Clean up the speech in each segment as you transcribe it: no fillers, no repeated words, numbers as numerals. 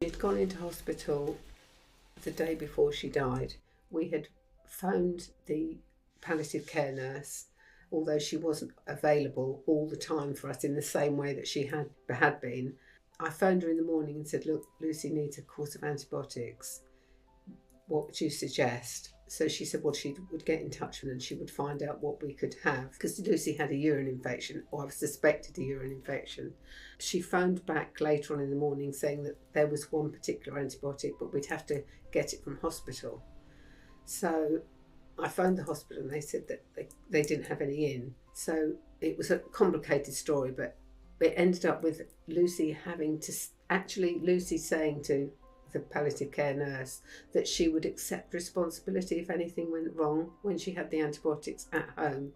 She'd gone into hospital the day before she died. We had phoned the palliative care nurse, although she wasn't available all the time for us in the same way that she had been. I phoned her in the morning and said, look, Lucy needs a course of antibiotics. What would you suggest? So she said, well, she would get in touch with her and she would find out what we could have. Because Lucy had a urine infection, or I suspected a urine infection. She phoned back later on in the morning saying that there was one particular antibiotic, but we'd have to get it from hospital. So I phoned the hospital and they said that they didn't have any in. So it was a complicated story, but it ended up with Lucy having to, Lucy saying to the palliative care nurse that she would accept responsibility if anything went wrong when she had the antibiotics at home.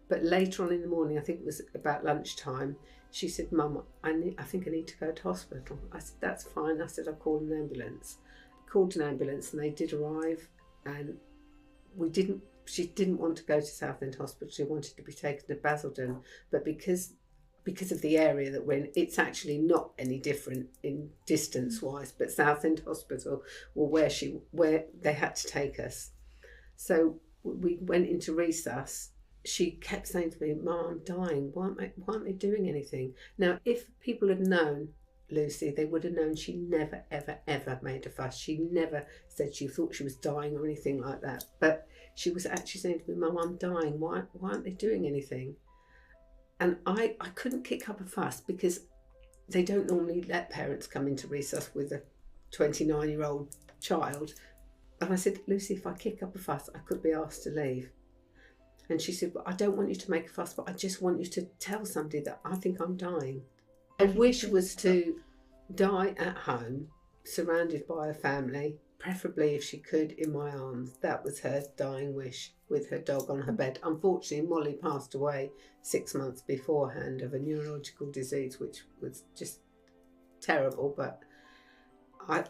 But later on in the morning, I think it was about lunchtime, she said, Mum, I think I need to go to hospital. I said, that's fine. I said, I'll call an ambulance. I called an ambulance and they did arrive, and she didn't want to go to Southend Hospital. She wanted to be taken to Basildon, but because of the area that we're in, it's actually not any different in distance-wise, but Southend Hospital were where they had to take us. So we went into resus. She kept saying to me, Mum, I'm dying. Why aren't they doing anything? Now, if people had known Lucy, they would have known she never, ever, ever made a fuss. She never said she thought she was dying or anything like that. But she was actually saying to me, Mum, I'm dying. Why aren't they doing anything? And I couldn't kick up a fuss because they don't normally let parents come into resus with a 29-year-old child. And I said, Lucy, if I kick up a fuss, I could be asked to leave. And she said, well, I don't want you to make a fuss, but I just want you to tell somebody that I think I'm dying. Her wish was to die at home, surrounded by a family, preferably if she could in my arms. That was her dying wish, with her dog on her bed. Unfortunately, Molly passed away 6 months beforehand of a neurological disease, which was just terrible. But I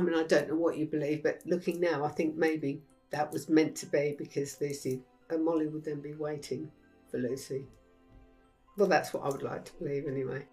mean, I don't know what you believe, but looking now, I think maybe that was meant to be, because Lucy and Molly would then be waiting for Lucy. Well, that's what I would like to believe anyway.